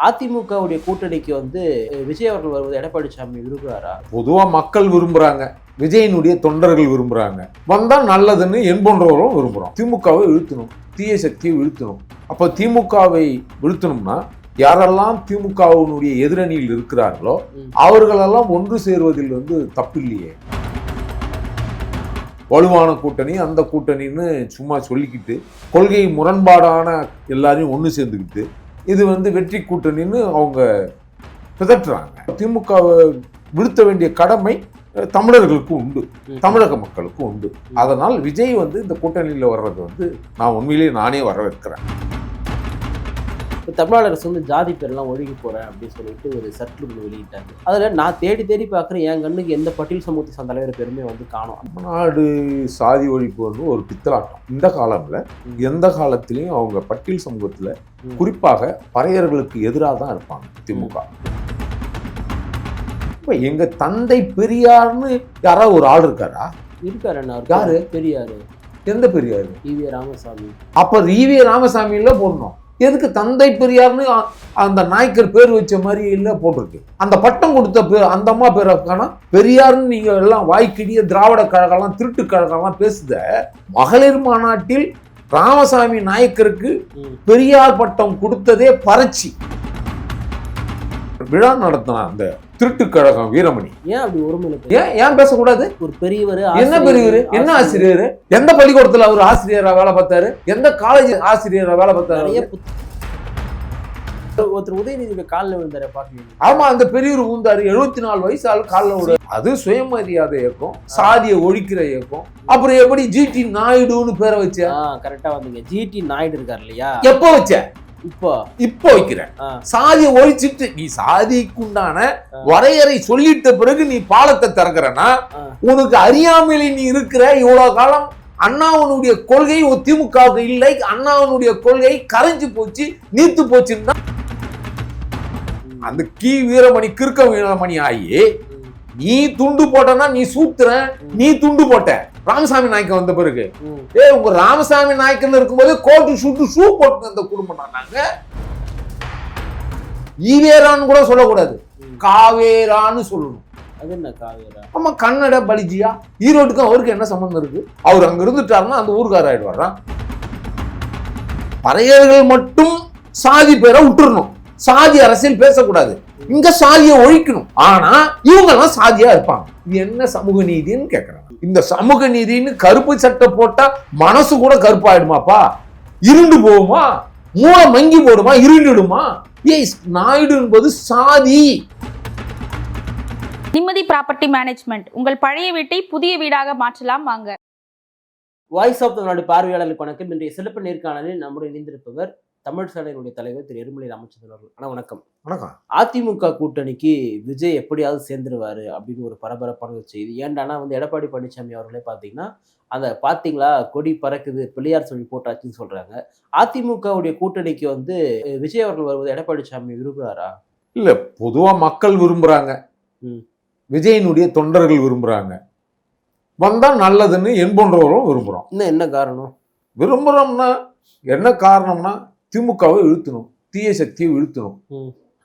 அதிமுகவுடைய கூட்டணிக்கு வந்து விஜய் அவர்கள் வருவது எடப்பாடி சாமி விரும்புகிறாரா? பொதுவா மக்கள் விரும்புறாங்க, விஜயனுடைய தொண்டர்கள் விரும்புறாங்க, வந்தா நல்லதுன்னு என் போன்றவர்களும் விரும்புறோம். திமுகவை வீழ்த்தணும், தீய சக்தியை வீழ்த்தணும். அப்ப திமுகவை வீழ்த்தணும்னா யாரெல்லாம் திமுகவினுடைய எதிரணியில் இருக்கிறார்களோ அவர்களெல்லாம் ஒன்று சேருவதில் தப்பில்லையே. வலுவான கூட்டணி அந்த கூட்டணின்னு சும்மா சொல்லிக்கிட்டு கொள்கை முரண்பாடான எல்லாரையும் ஒன்று சேர்ந்துக்கிட்டு இது வெற்றி கூட்டணின்னு அவங்க பிதற்றுறாங்க. திமுகவை வீழ்த்த வேண்டிய கடமை தமிழர்களுக்கு உண்டு, தமிழக மக்களுக்கு உண்டு. அதனால் விஜய் இந்த கூட்டணியில் வர்றது நான் உண்மையிலேயே நானே வரவேற்கிறேன். இப்போ தமிழ்நாடு அரசு ஜாதி பேரெல்லாம் ஒழுகி போகிறேன் அப்படின்னு சொல்லிட்டு ஒரு சர்க்குலர் வெளியிட்டாங்க. அதில் நான் தேடி தேடி பார்க்குறேன், என் கண்ணுக்கு எந்த பட்டியல் சமூகத்தை சார்ந்த தலைவர் பெருமை காணும். தமிழ்நாடு சாதி ஒழிப்பு ஒரு பித்தலாட்டம். இந்த காலத்தில் எந்த காலத்திலையும் அவங்க பட்டியல் சமூகத்தில் குறிப்பாக பறையர்களுக்கு எதிராக தான் இருப்பாங்க திமுக. இப்போ எங்க தந்தை பெரியார்னு யாராவது ஒரு ஆள் இருக்காரா? இருக்காரு. யாரு பெரியாரு? எந்த பெரியாரு? ஈவே ராமசாமி. அப்ப ஈவே ராமசாமியில போடணும். எதுக்கு தந்தை பெரியார்னு அந்த நாயக்கர் பேர் வச்ச மாதிரி இல்ல போட்டிருக்கு? அந்த பட்டம் கொடுத்த அந்த அம்மா பேரை காணா. பெரியார்னு நீங்க எல்லாம் வாய்க்கிடிய திராவிட கழகம்லாம் திருட்டு கழகம்லாம் பேசுத. மகளிர் மாநாட்டில் ராமசாமி நாயக்கருக்கு பெரியார் பட்டம் கொடுத்ததே பறச்சி விழா நடத்தினா அந்த திருட்டு கழகம் வீரமணி. ஏன் அப்படி ஒருமையில ஏன் பேசக்கூடாது? ஒரு பெரியவர், என்ன பெரியவர், என்ன ஆசிரியர், எந்த பள்ளிக்கூடத்துல அவர் ஆசிரியரா வேலை பார்த்தாரு, எந்த காலேஜ் ஆசிரியரா வேலை பார்த்தாரு? ஒருத்தர் உதயநிதியோட காலில் விழுந்தாரு பாக்கீங்க. ஆமா, அந்த பெரியவர் ஊந்தாரு. 74 வயசு ஆள் காலில் விட. அது சுயமரியாதை இயக்கம், சாதியை ஒழிக்கிற இயக்கம். அப்புறம் எப்படி ஜிடி நாயுடுன்னு பேரை வச்ச? கரெக்டா வந்தீங்க. ஜிடி நாயுடு இருக்காரு இல்லையா? எப்போ வச்ச? இப்போ வைக்கிறேன். சாதியை ஒழிச்சிட்டு நீ சாதிக்குண்டான வரையறை சொல்லிட்ட பிறகு நீ பாலத்தை திறக்கிறனா உனக்கு அறியாமையில நீ இருக்கிற. இவ்வளவு காலம் அண்ணாவனுடைய கொள்கை திமுகவுக்கு இல்லை, அண்ணாவனுடைய கொள்கை கரைஞ்சு போச்சு, நீத்து போச்சுன்னா அந்த கி வீரமணி கிறுக்க வீரமணி ஆகி நீ துண்டு போட்டனா நீ சூத்துற. நீ துண்டு போட்ட ராமசாமி நாயக்கன் வந்த பிறகு. உங்க ராமசாமி நாயக்கன் இருக்கும்போது கோட்டு ஷூட்டு ஷூ போட்டு அந்த குடும்பம் நாங்க ஈவேரான்னு கூட சொல்லக்கூடாது, காவேரான்னு சொல்லணும். அது என்ன காவேரா? ஆமா, கன்னட பலிஜியா. ஈரோட்டுக்கும் அவருக்கு என்ன சம்பந்தம் இருக்கு? அவர் அங்க இருந்துட்டாருன்னா அந்த ஊருக்கார ஆயிடுவாரா? பறையர்கள் மட்டும் சாதி பேரை விட்டுறணும், சாதி அரசியல் பேசக்கூடாது, இங்க சாதியை ஒழிக்கணும். ஆனா இவங்க எல்லாம் சாதியா இருப்பாங்க. இது என்ன சமூக நீதினு கேக்குறாங்க. இந்த சமூக நீதினு கருப்பு சட்டை போட்டா மனசு கூட கருப்பாயிடுமாப்பா? இருண்டு போகுமா? மூளை மங்கி போடுமா? இருண்டுடுமா? நாயுடு என்பது சாதி. நிம்மதி ப்ராப்பர்ட்டி மேனேஜ்மெண்ட் உங்கள் பழைய வீட்டை புதிய வீடாக மாற்றலாம் வாங்க. வாய்ஸ் ஆஃப் தமிழ்நாடு பார்வையாளர்களுக்கு வணக்கம். இன்றைய சிறப்பு நேர்காணலில் நம்முடைய இணைந்திருப்பவர் தமிழ் சேனையினுடைய தலைவர் திரு எருமலை ராமச்சந்திரன் அவர்கள். ஆனால் வணக்கம். வணக்கம். அதிமுக கூட்டணிக்கு விஜய் எப்படியாவது சேர்ந்துருவாரு அப்படின்னு ஒரு பரபரப்பான ஒரு செய்தி. ஏன்டானா எடப்பாடி பழனிசாமி அவர்களே பார்த்தீங்கன்னா அந்த பார்த்தீங்களா கொடி பறக்குது, பிள்ளையார் சொல்லி போட்டாச்சுன்னு சொல்றாங்க. அதிமுகவுடைய கூட்டணிக்கு விஜய் அவர்கள் வருவது எடப்பாடி சாமி விரும்புகிறாரா? இல்ல, பொதுவா மக்கள் விரும்புறாங்க, விஜயனுடைய தொண்டர்கள் விரும்புறாங்க, வந்தா நல்லதுன்னு என் போன்றவர்களும் விரும்புறோம். இன்னும் என்ன காரணம்? விரும்புறோம்னா என்ன காரணம்னா திமுகவை வீழ்த்தணும், தீய சக்தியை வீழ்த்தணும்.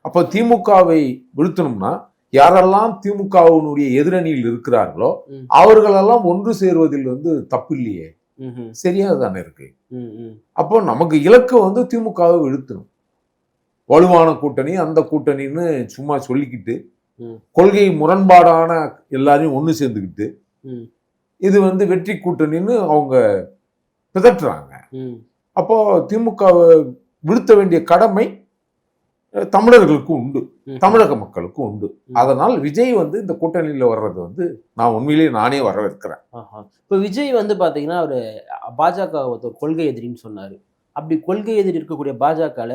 அப்ப திமுகவை வீழ்த்தணும்னா யாரெல்லாம் திமுகவினுடைய எதிரணியில் இருக்கிறார்களோ அவர்களெல்லாம் ஒன்று சேருவதில் தப்பில்லையே, சரியா தானே இருக்கு. அப்போ நமக்கு இலக்கு திமுகவை வீழ்த்தணும். வலுவான கூட்டணி அந்த கூட்டணின்னு சும்மா சொல்லிக்கிட்டு கொள்கை முரண்பாடான எல்லாரையும் ஒன்று சேர்ந்துக்கிட்டு இது வெற்றி கூட்டணின்னு அவங்க பிதற்றுறாங்க. அப்போ திமுகவை வீழ்த்த வேண்டிய கடமை தமிழர்களுக்கு உண்டு, தமிழக மக்களுக்கு உண்டு. அதனால் விஜய் இந்த கூட்டணியில வர்றது நான் உண்மையிலேயே நானே வரவேற்கிறேன். இப்போ விஜய் பாத்தீங்கன்னா ஒரு பாஜக கொள்கை எதிரின்னு சொன்னாரு. அப்படி கொள்கை எதிரி இருக்கக்கூடிய பாஜகல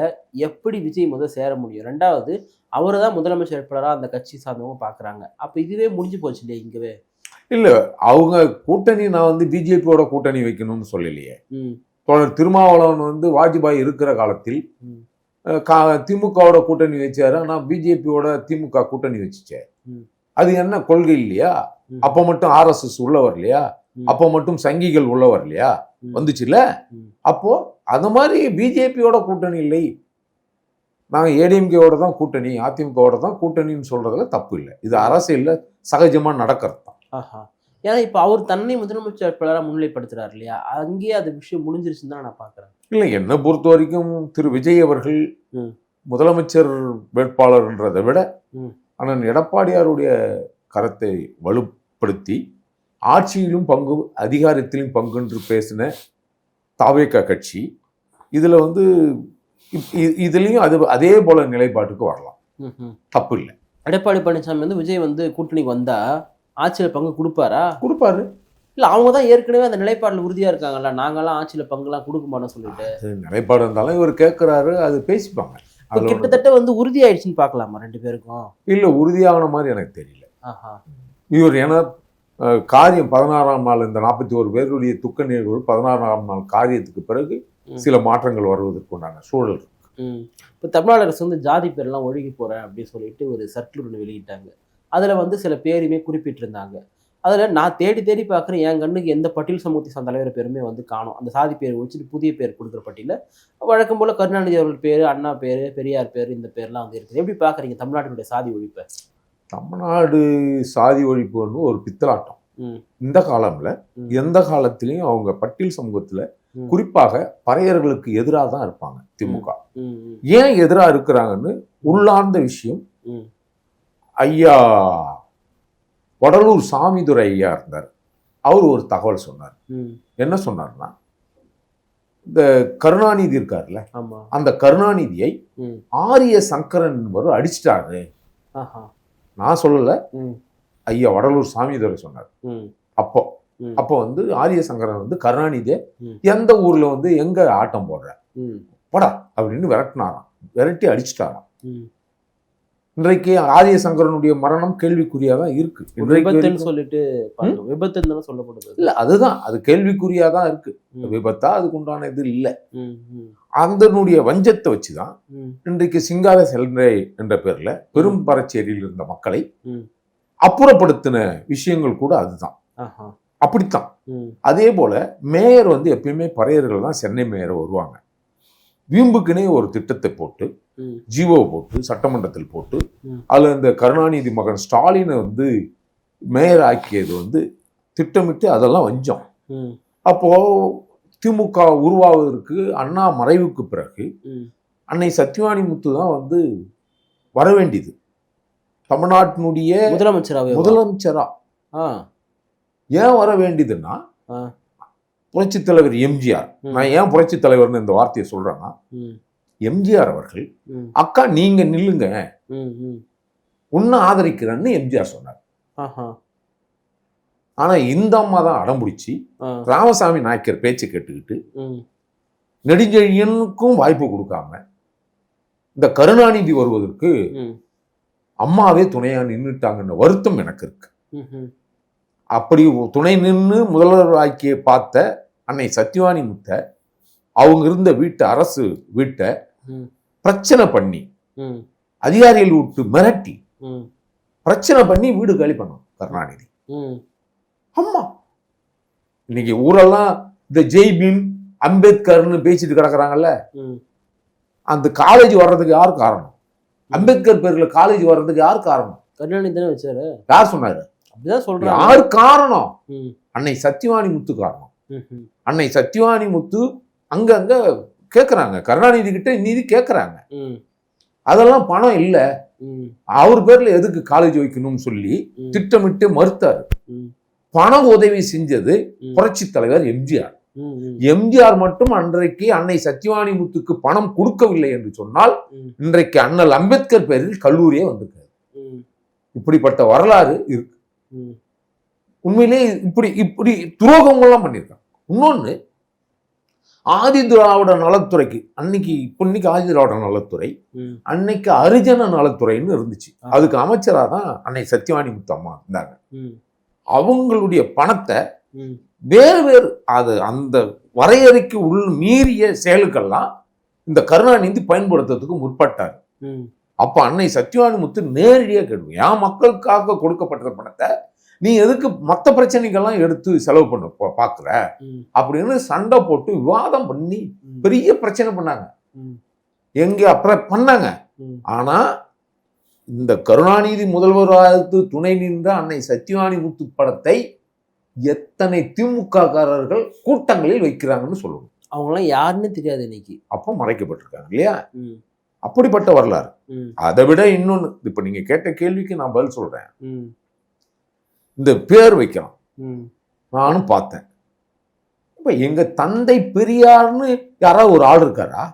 எப்படி விஜய் சேர முடியும்? ரெண்டாவது, அவரை தான் முதலமைச்சர் வேட்பாளராக அந்த கட்சி சார்ந்தவங்க பாக்குறாங்க. அப்ப இதுவே முடிஞ்சு போச்சு இல்லையா? இங்கவே இல்ல, அவங்க கூட்டணி நான் பிஜேபியோட கூட்டணி வைக்கணும்னு சொல்லலையே. தோழர் திருமாவளவன் வாஜ்பாய் இருக்கிற காலத்தில் திமுகவோட கூட்டணி வச்சாரு, ஆனா பிஜேபியோட திமுக கூட்டணி வச்சுச்சே. அது என்ன கொள்கை இல்லையா? அப்ப மட்டும் RSS உள்ள வரலையா? அப்ப மட்டும் சங்கிகள் உள்ள வரலையா? வந்துச்சுல்ல. அப்போ அந்த மாதிரி பிஜேபியோட கூட்டணி இல்லை, நாங்கள் ஏடிஎம்கேவோட தான் கூட்டணி, அதிமுகவோட தான் கூட்டணின்னு சொல்றதுல தப்பு இல்லை. இது அரசியல்ல சகஜமா நடக்கிறது தான். ஆஹா. ஏன்னா இப்போ அவர் தன்னை முதலமைச்சர் வேட்பாளராக முன்னிலைப்படுத்துறாரு இல்லையா, அங்கேயே அது விஷயம் முடிஞ்சிருச்சுன்னு தான் நான் பார்க்குறேன். இல்லை, என்னை பொறுத்த வரைக்கும் திரு விஜய் அவர்கள் முதலமைச்சர் வேட்பாளர்ன்றதை விட அண்ணன் எடப்பாடியாருடைய கரத்தை வலுப்படுத்தி ஆட்சியிலும் பங்கு அதிகாரத்திலும் பங்கு என்று பேசின தாவேகா கட்சி இதுல வந்து இதுலயும் அதே போல நிலைப்பாட்டுக்கு வரலாம். தப்பு இல்லை. எடப்பாடி பழனிசாமி வந்து விஜய் வந்து கூட்டணிக்கு வந்தா ஆட்சியில் பங்கு கொடுப்பாரா? கொடுப்பாரு. இல்லை, அவங்க தான் ஏற்கனவே அந்த நிலைப்பாட்டில் உறுதியா இருக்காங்கல்ல, நாங்கெல்லாம் ஆட்சியில் பங்குலாம் கொடுக்க மாட்டோம் சொல்லிட்டு. நிலைப்பாடு இருந்தாலும் இவர் கேட்கிறாரு, அது பேசிப்பாங்க. கிட்டத்தட்ட வந்து உறுதி ஆயிடுச்சுன்னு பார்க்கலாமா ரெண்டு பேருக்கும்? இல்லை, உறுதியான மாதிரி எனக்கு தெரியல. ஆஹா. இவர் ஏன்னா காரியம் 16ஆம் நாள் இந்த 41 பேருடைய துக்க நிகழ்வு 16ஆம் நாள் காரியத்துக்கு பிறகு சில மாற்றங்கள் வருவதற்குண்டான சூழல் இருக்கு. இப்போ தமிழ்நாடு அரசு வந்து ஜாதி பேரெல்லாம் ஒழுகி போறேன் அப்படின்னு சொல்லிட்டு ஒரு சர்க்குலர் ஒன்று வெளியிட்டாங்க. அதில் வந்து சில பேருமே குறிப்பிட்டிருந்தாங்க. அதில் நான் தேடி தேடி பார்க்குறேன், என் கண்ணுக்கு எந்த பட்டியல் சமூகத்தை சார்ந்த தலைவர் பேருமே வந்து காணும். அந்த சாதி பேர் வச்சுட்டு புதிய பேர் கொடுக்குற பட்டியலில் வழக்கம் போல் கருணாநிதி அவர்கள் பேர், அண்ணா பேர், பெரியார் பேர், இந்த பேர்லாம் வந்து இருக்குது. எப்படி பார்க்குறீங்க தமிழ்நாட்டினுடைய சாதி ஒழிப்பை? தமிழ்நாடு சாதி ஒழிப்புன்னு ஒரு பித்தலாட்டம். இந்த காலம்ல எந்த காலத்திலையும் அவங்க பட்டியல் சமூகத்துல குறிப்பாக பறையர்களுக்கு எதிராக தான் இருப்பாங்க. திமுக ஏன் எதிராக இருக்கிறாங்கன்னு உள்ளார்ந்த விஷயம் ஐயா வடலூர் சாமிதுரை ஐயா இருந்தார். அவர் ஒரு தகவல் சொன்னார். என்ன சொன்னார்னா, இந்த கருணாநிதி இருக்காருல்ல, அந்த கருணாநிதியை ஆரிய சங்கரன் என்பவர் அடிச்சிட்டாரு. நான் சொல்லல, ஐயா வடலூர் சாமிதுரை சொன்னார். அப்போ வந்து ஆரிய சங்கரன் வந்து கருணாநிதியை எந்த ஊர்ல வந்து எங்க ஆட்டம் போடுற போடா அப்படின்னு விரட்டினாராம், விரட்டி அடிச்சிட்டாராம். இன்றைக்கு ஆரிய சங்கரனுடைய மரணம் கேள்விக்குறியாதான் இருக்கு. சொல்லிட்டு விபத்துன்னு சொல்லப்படுது. இல்ல, அதுதான், அது கேள்விக்குறியாதான் இருக்கு. விபத்தா அதுக்கு உண்டான இது இல்லை. அதனுடைய வஞ்சத்தை வச்சுதான் இன்றைக்கு சிங்கார செல்றை என்ற பேர்ல பெரும் பரச்சேரியில் இருந்த மக்களை அப்புறப்படுத்தின விஷயங்கள் கூட அதுதான். அப்படித்தான். அதே போல மேயர் வந்து எப்பயுமே பறையர்கள் தான் சென்னை மேயரை வருவாங்க. வீம்புக்குனே ஒரு திட்டத்தை போட்டு ஜிஓ போட்டு சட்டமன்றத்தில் போட்டு அதுல இந்த கருணாநிதி மகன் ஸ்டாலினை வந்து மேயர் ஆக்கியது வந்து திட்டமிட்டு அதெல்லாம் வஞ்சம். அப்போ திமுக உருவாவதற்கு அண்ணா மறைவுக்கு பிறகு அன்னை சத்யவாணி முத்து தான் வந்து வர வேண்டியது தமிழ்நாட்டினுடைய முதலமைச்சரா. ஏன் வர வேண்டியதுன்னா, புரட்சி தலைவர் எம்ஜிஆர், நான் ஏன் புரட்சி தலைவர்னு இந்த வார்த்தையை சொல்றேன்னா, எம்ஜிஆர் அவர்கள் அக்கா நீங்க நில்லுங்க உன்னை ஆதரிக்கிறேன்னு எம்ஜிஆர் சொன்னார். ஆனா இந்த அம்மா தான் அடம்பிடிச்சு ராமசாமி நாயக்கர் பேச்சு கேட்டுக்கிட்டு நெடுஞ்செழியனுக்கும் வாய்ப்பு கொடுக்காம இந்த கருணாநிதி வருவதற்கு அம்மாவே துணையா நின்றுட்டாங்கன்னு வருத்தம் எனக்கு இருக்கு. அப்படி துணை நின்று முதல்வர் ஆக்கிய பார்த்த அன்னை சத்யவாணி முத்த அவங்க இருந்த வீட்டை, அரசு வீட்டை பிரச்சனை பண்ணி அதிகாரிகள் விட்டு மிரட்டி பிரச்சனை பண்ணி வீடு காலி பண்ணும் கருணாநிதி. அம்மா இன்னைக்கு ஊரெல்லாம் இந்த ஜெய் பீம் அம்பேத்கர்னு பேசிட்டு கிடக்குறாங்கல்ல, அந்த காலேஜ் வர்றதுக்கு யார் காரணம்? அம்பேத்கர் பேர்ல காலேஜ் வர்றதுக்கு யார் காரணம்? கருணாநிதி தானே வச்சாரு. யார் சொன்னாரு? அப்படிதான் சொல்றாங்க. யார் காரணம்? அன்னை சத்யவாணி முத்து காரணம். அன்னை சத்யவாணி முத்து அங்கங்க கேக்குறாங்க, கருணாநிதி கிட்ட நிதி கேக்குறாங்க. அதெல்லாம் பணம் இல்ல, அவர் பேர்ல எதுக்கு காலேஜ் வைக்கணும்னு சொல்லி திட்டமிட்டு மறுத்தாரு. பண உதவி செஞ்சது புரட்சி தலைவர் எம்ஜிஆர். எம்ஜிஆர் மட்டும் அன்றைக்கு அன்னை சத்யவாணி முத்துக்கு பணம் கொடுக்கவில்லை என்று சொன்னால் இன்றைக்கு அண்ணல் அம்பேத்கர் பேரில் கல்லூரியே வந்திருக்காரு. இப்படிப்பட்ட வரலாறு இருக்கு. உண்மையிலே இப்படி இப்படி துரோகங்கள்லாம் பண்ணியிருக்காங்க. இன்னொன்னு, ஆதி திராவிட நலத்துறைக்கு இன்னைக்கு ஆதி திராவிட நலத்துறை, அன்னைக்கு ஹரிஜன நலத்துறைன்னு இருந்துச்சு. அதுக்கு அமைச்சராக தான் அன்னை சத்யவாணி முத்து அம்மா இருந்தாங்க. அவங்களுடைய பணத்தை வேறு அது அந்த வரையறைக்கு மீறிய செயலுக்கெல்லாம் இந்த கருணாநிதி பயன்படுத்துறதுக்கு முற்பட்டார். அப்ப அன்னை சத்யவாணி முத்து நேரடியாக கேட்கும், என் மக்களுக்காக கொடுக்கப்பட்ட பணத்தை நீ எதுக்கு மற்ற பிரச்சனைகள்லாம் எடுத்து செலவு பண்ண பாக்குற அப்படின்னு சண்டை போட்டு விவாதம் பண்ணி பெரிய பிரச்சனை பண்ணாங்க. எங்க அப்புறம் பண்ணாங்க. ஆனா இந்த கருணாநிதி முதல்வராக துணை நின்ற அன்னை சத்யவாணி முத்து படத்தை எத்தனை திமுக காரர்கள் கூட்டங்களில் வைக்கிறாங்கன்னு சொல்லணும். அவங்களாம் யாருன்னு தெரியாது இன்னைக்கு. அப்போ மறைக்கப்பட்டிருக்காங்க இல்லையா? அப்படிப்பட்ட வரலாறு. அதை விட இன்னொன்னு, இப்ப நீங்க கேட்ட கேள்விக்கு நான் பதில் சொல்றேன். இந்த பேர் வைக்கலாம், நானும் பார்த்தேன். இப்ப எங்க தந்தை பெரியார்னு யாராவது ஒரு ஆள் இருக்காரா?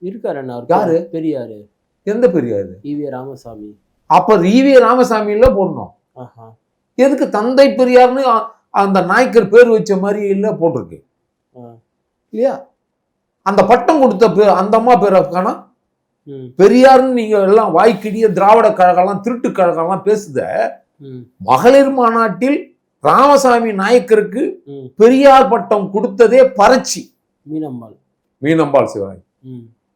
இருக்காரு. யாரு பெரியாரு? எந்த பெரியாரு? ஈவே ராமசாமி. அப்ப ஈவே ராமசாமி இல்ல போடணும். எதுக்கு தந்தை பெரியார்னு அந்த நாயக்கர் பேர் வச்ச மாதிரி இல்ல போட்டிருக்கு இல்லையா? அந்த பட்டம் கொடுத்த பேர் அந்த அம்மா பேர் காணா. பெரியார்னு நீங்க எல்லாம் வாய்க்கிடிய திராவிட கழகம்லாம் திருட்டு கழகம்லாம் பேசுத. மகளிர் மாநாட்டில் ராமசாமி நாயக்கருக்கு பெரியார் பட்டம் கொடுத்ததே பரட்சி. மீனம்பாள் சிவாய்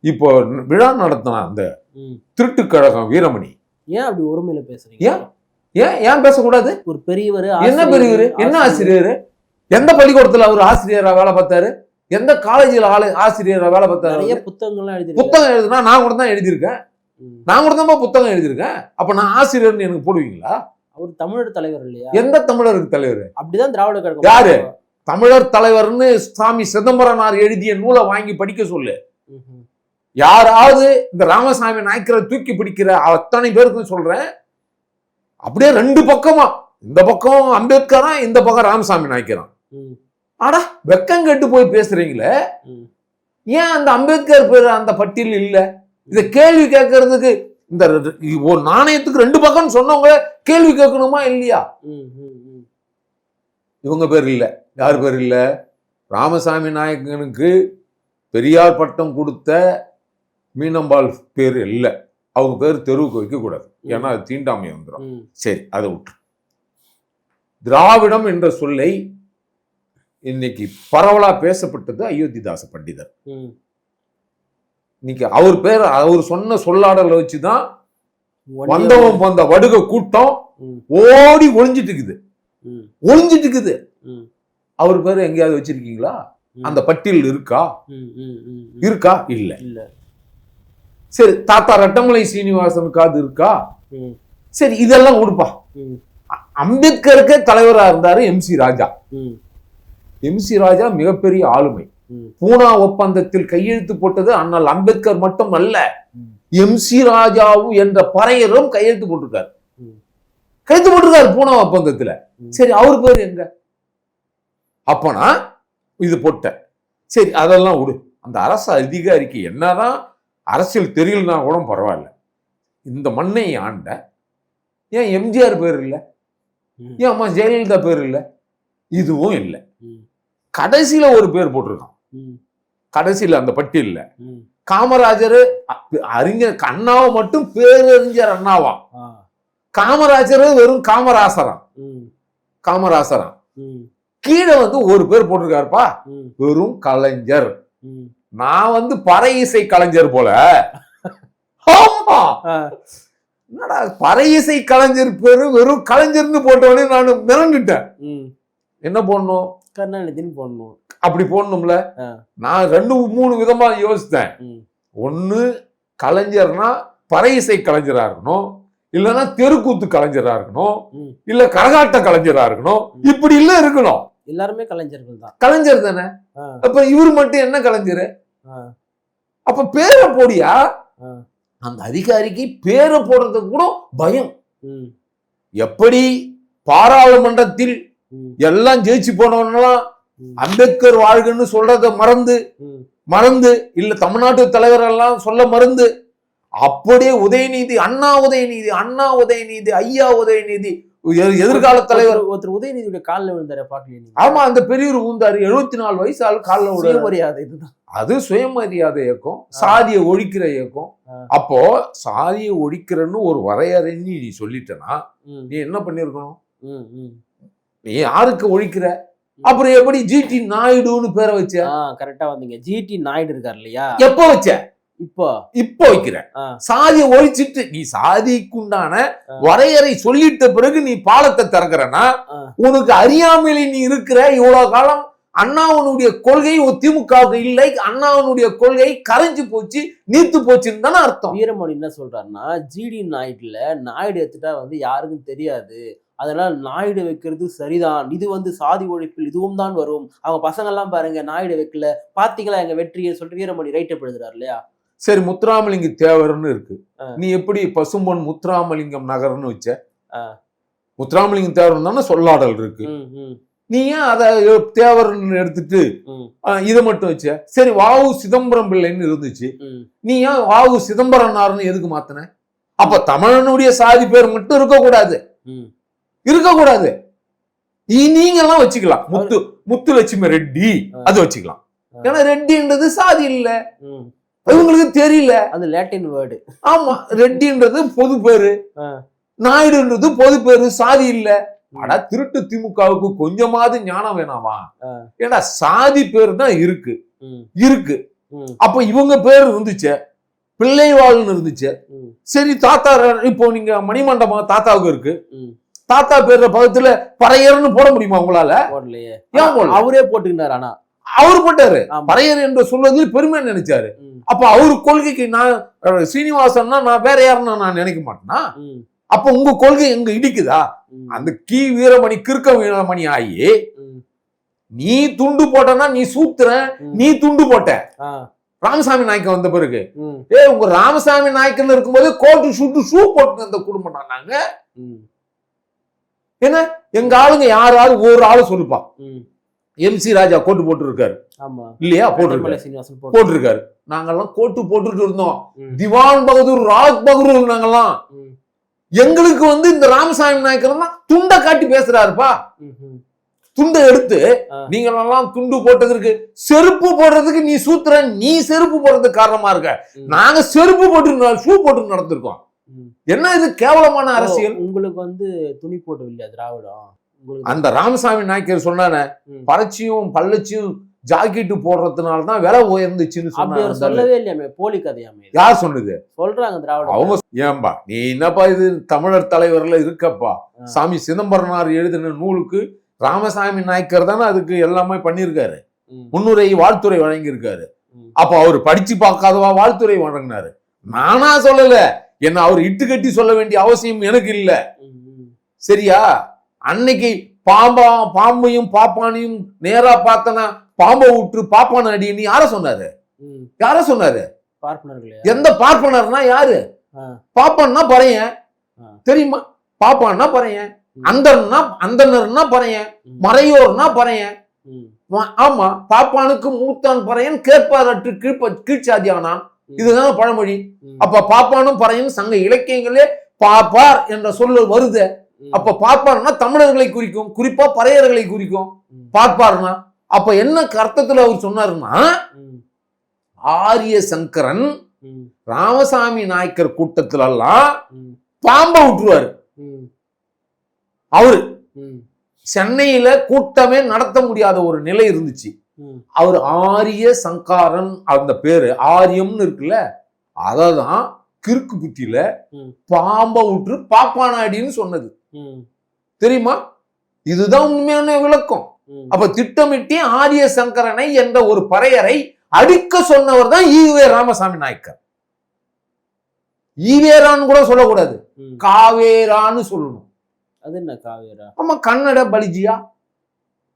இப்போ விழா நடத்தினா அந்த திருட்டு கழகம் வீரமணி. ஏன் அப்படி ஒருமையில பேசுறீங்க? ஏன் பேசக்கூடாது? ஒரு பெரியவர், என்ன பெரியவர், என்ன ஆசிரியர், எந்த பள்ளிக்கூடத்துல அவர் ஆசிரியரா வேலை பார்த்தாரு, எந்த காலேஜில் ஆசிரியரா வேலை பார்த்தாரு? நிறைய புத்தகங்கள்லாம் எழுதி, புத்தகம் எழுதுனா நான் கூட தான் எழுதியிருக்கேன். நான் கூட தான் புத்தகம் எழுதியிருக்கேன். அப்ப நான் ஆசிரியர்னு எனக்கு போடுவீங்களா? அவர் தமிழர் தலைவர் இல்லையா? எந்த தமிழருக்கு தலைவர்? அப்படிதான் திராவிட கழகம். யாரு தமிழர் தலைவர்னு சாமி சிதம்பரனார் எழுதிய நூலை வாங்கி படிக்க சொல்லு. யாராவது இந்த ராமசாமி நாயக்கரை தூக்கி பிடிக்கிற அத்தனை பேருக்கு சொல்றேன், அப்படியே ரெண்டு பக்கமா, இந்த பக்கம் அம்பேத்கரா, இந்த பக்கம் ராமசாமி நாயக்கரா. ஆடா வெக்கம் கெட்டு போய் பேசுறீங்களே, ஏன் அந்த அம்பேத்கர் பேர் அந்த பட்டியல் இல்ல? இத கேள்வி கேட்கறதுக்கு இந்த ஒரு நாணயத்துக்கு ரெண்டு பக்கம் சொன்னவங்க கேள்வி கேட்கணுமா இல்லையா? இவங்க பேர் இல்ல. யார் பேர் இல்ல? ராமசாமி நாயக்கனுக்கு பெரியார் பட்டம் கொடுத்த மீனம்பாள் பேர் இல்லை. அவங்க பேர் தெருவுக்கு வைக்க கூடாது, ஏன்னா அது தீண்டாமை வந்துடும். சரி, அதை விட்டு திராவிடம் என்ற சொல்லை இன்னைக்கு பரவலா பேசப்பட்டது அயோத்திதாச பண்டிதர். இன்னைக்கு அவர் பேர், அவர் சொன்ன சொல்லாடலை வச்சுதான் வந்தவன் வந்த வடுக கூட்டம் ஓடி ஒளிஞ்சிட்டு இருக்குது. அவர் பேர் எங்கேயாவது வச்சிருக்கீங்களா? அந்த பட்டியல் இருக்கா? இல்ல. சரி, தாத்தா ரெட்டமலை சீனிவாசனுக்கு அது இருக்கா? சரி, இதெல்லாம் கொடுப்பா. அம்பேத்கருக்கு தலைவரா இருந்தாரு எம்.சி. ராஜா. எம்.சி. ராஜா மிகப்பெரிய ஆளுமை. பூனா ஒப்பந்தத்தில் கையெழுத்து போட்டது அண்ணல் அம்பேத்கர் மட்டும் அல்ல, எம்.சி. ராஜாவும் என்ற பறையரும் கையெழுத்து போட்டிருக்காரு. பூனா ஒப்பந்தத்துல. சரி, அவர் பேர் எங்க? அப்பனா இது போட்ட. சரி, அதெல்லாம் விடு. அந்த அரசு அதிகாரிக்கு என்னதான் அரசியல் தெரியலனா கூட பரவாயில்ல, இந்த மண்ணை ஆண்ட ஏன் எம்ஜிஆர் பேர் இல்லை? ஏன் அம்மா ஜெயலலிதா பேர் இல்லை? இதுவும் இல்லை. கடைசியில ஒரு பேர் போட்டிருக்கான். கடைசியில அந்த பட்டியல்ல காமராஜர், அறிஞர் அண்ணாவை மட்டும் பேரறிஞர் அண்ணாவா, காமராஜர் வெறும் காமராசரா. கீழே ஒரு பேர் போட்டிருக்காருப்பா, வெறும் கலைஞர். நான் பறை இசை கலைஞர் போல. ஆமா, என்னடா பறை இசை கலைஞர் பேரு வெறும் கலைஞர்னு போட்டவனே நான் மிரண்டுட்டேன். என்ன போடணும்? கருணாநிதினு போடணும். அப்படி போடணும்ல. நான் 2-3 விதமா யோசித்தேன். ஒண்ணு, கலைஞர்னா பறை இசை கலைஞரா இருக்கணும், இல்லைன்னா தெருக்கூத்து கலைஞரா இருக்கணும், இல்ல கரகாட்ட கலைஞரா இருக்கணும். இப்படி இல்ல இருக்கணும். எல்லாருமே கலைஞர்கள் தான். கலைஞர் தானே. அப்ப இவரு மட்டும் என்ன கலைஞர்? அப்ப பேரை போடியா. அந்த அதிகாரிக்கு பேரை போடுறதுக்கு கூட பயம். எப்படி பாராளுமன்றத்தில் எல்லாம் ஜெயிச்சு போனவங்கலாம் அம்பேத்கர் வாழ்கன்னு சொல்றத மறந்து இல்ல தமிழ்நாட்டு தலைவர் எல்லாம் சொல்ல மறந்து, அப்படியே உதயநிதி, அண்ணா உதயநிதி, ஐயா உதயநிதி, எதிர்கால தலைவர் ஒருத்தர் உதயநிதியுடைய காலில் விழுந்தாரு பாக்கல? ஆமா, அந்த பெரியவர் விழுந்தாரு. 74 வயசு ஆள் காலில் விழுந்தாரு. சுயமரியாதை. இதுதான் அது சுயமரியாதை இயக்கம், சாதியை ஒழிக்கிற இயக்கம். அப்போ சாதியை ஒழிக்கிறன்னு ஒரு வரையறைன்னு நீ சொல்லிட்டனா நீ என்ன பண்ணிருக்கணும்? நீ யாருக்கு ஒழிக்கிற? அப்புறம் எப்படி ஜிடி நாயுடுன்னு பேரை வச்ச? கரெக்டா வந்தீங்க. ஜிடி நாயுடு இருக்காரு இல்லையா? எப்போ வச்ச? இப்போ வைக்கிற. சாதியை ஒழிச்சிட்டு நீ சாதிக்குண்டான வரையறை சொல்லிட்ட பிறகு நீ பாலத்தை திறக்கிறனா, உனக்கு அறியாமையில நீ இருக்கிற. இவ்வளவு காலம் அண்ணாவனுடைய கொள்கை ஒரு திமுகவுக்கு இல்லை, அண்ணாவனுடைய கொள்கை கரைஞ்சு போச்சு, நீத்து போச்சுன்னு தானே அர்த்தம். வீரமணி என்ன சொல்றாருன்னா, ஜிடி நாயுடுல நாயுடு எடுத்துட்டா வந்து யாருக்கும் தெரியாது, அதனால நாயுடு வைக்கிறது சரிதான், இது வந்து சாதி ஒழிப்பில் இதுவும் தான் வரும், அவங்க பசங்க எல்லாம் பாருங்க நாயுடு வைக்கல, பாத்தீங்களா எங்க வெற்றியை சொல்லிட்டு வீரமணி ரைட் எழுதுறாரு இல்லையா. சரி, முத்துராமலிங்க தேவர்னு இருக்கு, நீ எப்படி பசும்பொன் முத்துராமலிங்கம் நகர்னு வச்ச? முத்துராமலிங்கம் தேவர் தானே சொல்லாடல் இருக்கு, நீ ஏன் அதை தேவர்னு எடுத்துட்டு இதை மட்டும் வச்ச? சரி, வாவு சிதம்பரம் பிள்ளைன்னு இருந்துச்சு, நீ ஏன் வாவு சிதம்பரனார்னு எதுக்கு மாத்தின? அப்ப தமிழனுடைய சாதி பேர் மட்டும் இருக்கக்கூடாது, இருக்கக்கூடாது. நீங்க எல்லாம் வச்சுக்கலாம், முத்துலட்சுமி ரெட்டி அது வச்சுக்கலாம், ஏன்னா ரெட்டின்றது சாதி இல்ல, இவங்களுக்கு தெரியல, அது லாட்டின் வேர்டு. ஆமா, ரெட்டின்றது பொது பேரு, நாயுடுன்றது பொது பேரு, சாதி இல்ல. ஆனா திருட்டு திமுகவுக்கு கொஞ்சமாவது ஞானம் வேணாமா? ஏன்னா சாதி பேர் தான் இருக்கு இருக்கு. அப்ப இவங்க பேர் இருந்துச்சு, பிள்ளைவாள்னு இருந்துச்சு. சரி, தாத்தா இப்போ நீங்க மணிமண்டபம் தாத்தாவுக்கு இருக்கு, தாத்தா பேர்ல பக்கத்துல பறையர்னு போட முடியுமா உங்களால? அவரே போட்டுக்கிட்டாரு. ஆனா அவரு போட்டாரு, பறையர் என்று சொல்வதில் பெருமை நினைச்சாரு. அப்ப அவரு கொள்கைக்கு நான் சீனிவாசன்னா நான் வேற யாருன்னா நான் நினைக்க மாட்டேன்னா? அப்ப உங்க கொள்கை எங்க இடிக்குதா? அந்த கி வீரமணி கிறுக்க வீரமணி ஆகி நீ துண்டு போட்டனா நீ சூத்துற, நீ துண்டு போட்ட. ராமசாமி நாயக்கர் வந்த பிறகு உங்க ராமசாமி நாயக்கர் இருக்கும்போது கோட்டு சுட்டு ஷூ போட்டு அந்த குடும்பம் நாங்க என்ன? எங்க ஆளுங்க யாராவது ஒரு ஆளு சொல்லுப்பா, MC ராஜா கோட்டு போட்டு இருக்காரு இல்லையா? போட்டிருக்காரு. நாங்கெல்லாம் கோட்டு போட்டுட்டு இருந்தோம், திவான் பகதூர், ராஜ் பகதூர், நாங்கெல்லாம். எங்களுக்கு வந்து இந்த ராமசாமி நாயக்கர் தான் துண்டை காட்டி பேசுறாருப்பா. துண்டை எடுத்து நீங்க எல்லாம் துண்டு போட்டதற்கு செருப்பு போடுறதுக்கு நீ சூத்திர, நீ செருப்பு போடுறதுக்கு காரணமா இருக்க. நாங்க செருப்பு போட்டு ஷூ போட்டு நடத்திருக்கோம். என்ன இது கேவலமான அரசியல்? உங்களுக்கு வந்து துணி போட்டு இல்லையா திராவிடம்? அந்த ராமசாமி நாயக்கர் சொன்னானே, பறச்சியும் பள்ளச்சியும் ஜாக்கெட்டு போடுறதுனாலதான் விலை உயர்ந்துச்சுன்னு சொல்லவே இல்லையாமே, போலி கதையாமே. யார் சொன்னது? சொல்றாங்க திராவிடம். அவங்க ஏன்பா நீ என்னப்பா இது தமிழர் தலைவர்ல இருக்கப்பா, சாமி சிதம்பரனார் எழுதின நூலுக்கு ராமசாமி நாயக்கர் தானே அதுக்கு எல்லாமே பண்ணிருக்காரு, முன்னுரை வாழ்த்துறை வழங்கியிருக்காரு. அப்ப அவரு படிச்சு பார்க்காதவா வாழ்த்துறை வழங்கினாரு? நானா சொல்லல, என்ன அவர் இட்டு கட்டி சொல்ல வேண்டிய அவசியம் எனக்கு இல்ல. சரியா? அன்னைக்கு பாம்பையும் பாப்பானையும் நேரா பார்த்தனா பாம்பை விட்டு பாப்பான அடின்னு யார சொன்னாரு? யார சொன்னாரு? எந்த பார்ப்பனர்னா யாரு? பாப்பான்னா பறையன் தெரியுமா? பாப்பான்னா பறையன், அந்தனர்னா பறையன், மறையோர்னா பறையன். ஆமா, பாப்பானுக்கு மூத்தான் பறையன், கேட்பாரற்று கீழ்ச்சாதியானான், இதுதான் பழமொழி. அப்ப பாப்பானும் பறையன் சங்க இலக்கியங்களே பாப்பார் என்ற சொல்லு வருது. அப்ப பார்ப்பார்னா தமிழர்களை குறிக்கும், குறிப்பா பறையர்களை குறிக்கும். பார்ப்பார்னா அப்ப என்ன அர்த்தத்துல அவர் சொன்னாருன்னா, ஆரிய சங்கரன் ராமசாமி நாயக்கர் கூட்டத்துல எல்லாம் பாம்ப விட்டுருவாரு. அவரு சென்னையில கூட்டமே நடத்த முடியாத ஒரு நிலை இருந்துச்சு. அவர் ஆரிய சங்காரன், அந்த பேரு ஆரியம்னு இருக்குல்ல, அததான் கிறுக்கு புத்தியில பாம்ப விட்டு பாப்பானாடின்னு சொன்னது தெரியுமா? இதுதான் உண்மையான விளக்கம். அப்ப திட்டமிட்டு ஆரிய சங்கரனை என்ற ஒரு பறையரை அடிக்க சொன்னவர் தான் ஈவே ராமசாமி நாயக்கர். ஈவேரான்னு கூட சொல்லக்கூடாது, காவேரான்னு சொல்லணும். அது என்ன காவேரா? ஆமா, கன்னட பலிஜியா.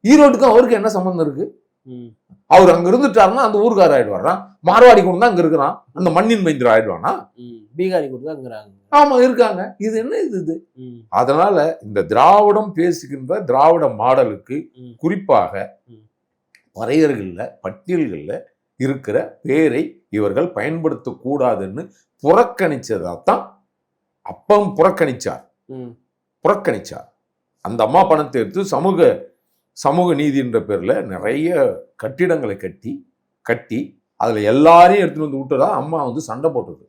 ஈரோட்டுக்கும் அவருக்கு என்ன சம்பந்தம் இருக்கு? அவர் அங்க இருந்துட்டாருன்னா அந்த ஊருக்கார ஆயிடுவாரா? மார்வாடி கொண்டு தான் அங்க இருக்கிறான், அந்த மண்ணின் மைந்தர் ஆயிடுவானா? பீகாரி கொண்டு தான் இருக்கிறாங்க. ஆமா இருக்காங்க. இது என்ன இது? அதனால இந்த திராவிடம் பேசுகின்ற திராவிட மாடலுக்கு குறிப்பாக பறையர்கள்ல பட்டியல்கள்ல இருக்கிற பேரை இவர்கள் பயன்படுத்த கூடாதுன்னு புறக்கணிச்சதான் அப்பம் புறக்கணிச்சார். அந்த அம்மா பணத்தை எடுத்து சமூக நீதி என்ற பேர்ல நிறைய கட்டிடங்களை கட்டி அதுல எல்லாரையும் எடுத்துட்டு வந்து விட்டதா அம்மா வந்து சண்டை போட்டது.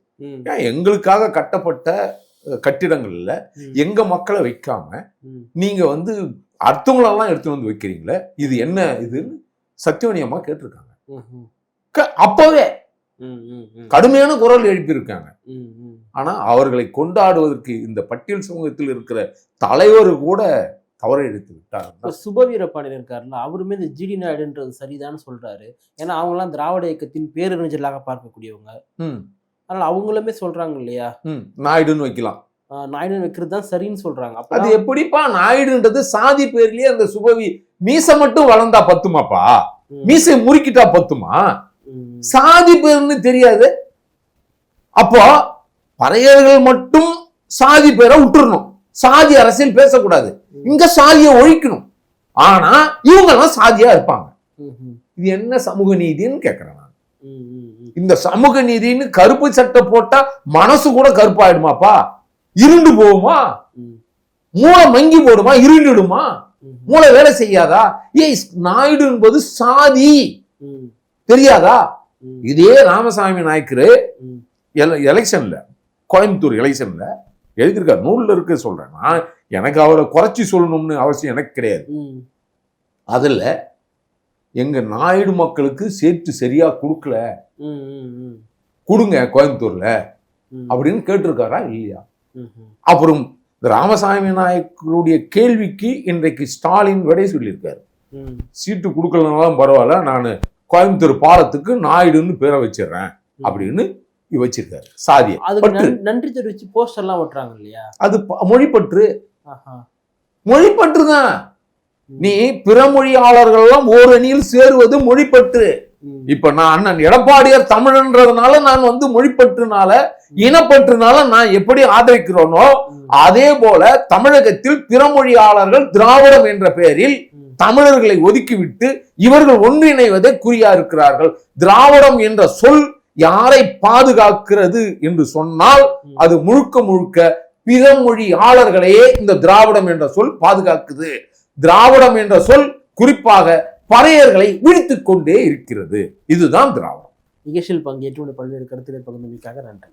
எங்களுக்காக கட்டப்பட்ட கட்டிடங்கள்ல எங்க மக்களை வைக்காம நீங்க வந்து அடுத்தவங்களெல்லாம் எடுத்துட்டு வந்து வைக்கிறீங்களே, இது என்ன இதுன்னு சத்தியவனி அம்மா கேட்டிருக்காங்க. அப்பவே கடுமையான குரல் எழுப்பியிருக்காங்க. ஆனா அவர்களை கொண்டாடுவதற்கு இந்த பட்டியல் சமூகத்தில் இருக்கிற தலைவர் கூட தவறு எடுத்து விட்டார். இப்ப சுபவீர பாண்டியன் இருக்காருல்ல, அவருமே இந்த ஜிடி நாயுடுன்றது சரிதான்னு சொல்றாரு. ஏன்னா அவங்கலாம் திராவிட இயக்கத்தின் பேரறிஞர்களாக பார்க்கக்கூடியவங்க. அதனால அவங்களுமே சொல்றாங்க இல்லையா, நாயுடுன்னு வைக்கலாம், நாயுடு வைக்கிறது தான் சரின்னு சொல்றாங்க. அது எப்படிப்பா நாயுடுன்றது சாதி பேர்லயே அந்த சுபவி மீசை மட்டும் வளர்ந்தா பத்துமாப்பா, மீசை முறுக்கிட்டா பத்துமா? சாதி பேர்னு தெரியாது. அப்போ பறையர்கள் மட்டும் சாதி பேரை விட்டுறணும், சாதி அரசியல் பேசக்கூடாது, இங்க சாதியை ஒழிக்கணும். ஆனா இவங்க எல்லாம் சாதியா இருப்பாங்க. இது என்ன சமூக நீதின்னு கேக்குறேன் நான். இந்த சமூக நீதின்னு கருப்பு சட்டை போட்டா மனசு கூட கருப்பாயிடுமாப்பா? இருண்டு போகுமா? மூளை மங்கி போடுமா? இருண்டுடுமா? மூளை வேலை செய்யாதா? நாயுடு என்பது சாதி தெரியாதா? இதே ராமசாமி நாயக்கரு எலெக்ஷன்ல, கோயம்புத்தூர் எலெக்ஷன்ல எழுதியிருக்காரு, நூல்ல இருக்கு சொல்றேன் நான். எனக்கு அவரை குறைச்சி சொல்லணும்னு அவசியம் எனக்கு கிடையாது. அதுல எங்க நாயுடு மக்களுக்கு சேர்த்து சரியா கொடுக்கல, கொடுங்க கோயம்புத்தூர்ல அப்படின்னு கேட்டிருக்காரா இல்லையா? அப்புறம் ராமசாமி நாயக்கருடைய கேள்விக்கு இன்றைக்கு ஸ்டாலின் விடை சொல்லியிருக்காரு. சீட்டு கொடுக்கலனாலும் பரவாயில்ல, நான் கோயம்புத்தூர் பாலத்துக்கு நாயுடுன்னு பேரை வச்சிடறேன் அப்படின்னு வச்சிருக்காரு. சாதிய நன்றி தெரிவிச்சு போஸ்டர் எல்லாம் ஓட்டுறாங்க இல்லையா, அது மொழிப்பற்று. மொழிப்பற்று தான். நீ பிற மொழியாளர்கள் எல்லாம் ஓர் அணியில் சேருவது மொழிப்பற்று. இப்ப நான் அண்ணன் எடப்பாடியார் தமிழன்றதுனால நான் மொழிப்பற்றுனால இனப்பற்றுனால நான் எப்படி ஆதரிக்கிறோனோ அதே போல தமிழகத்தில் பிற மொழியாளர்கள் திராவிடம் என்ற பெயரில் தமிழர்களை ஒதுக்கிவிட்டு இவர்கள் ஒன்றிணைவதை குறியா இருக்கிறார்கள். திராவிடம் என்ற சொல் யாரை பாதுகாக்கிறது என்று சொன்னால் அது முழுக்க முழுக்க பிற மொழியாளர்களையே இந்த திராவிடம் என்ற சொல் பாதுகாக்குது. திராவிடம் என்ற சொல் குறிப்பாக பறையர்களை விழித்துக் கொண்டே இருக்கிறது. இதுதான் திராவிடம். நிகழ்ச்சியில் பங்கேற்று பல்வேறு கருத்துக்களை பகிர்ந்தமைக்காக நன்றி.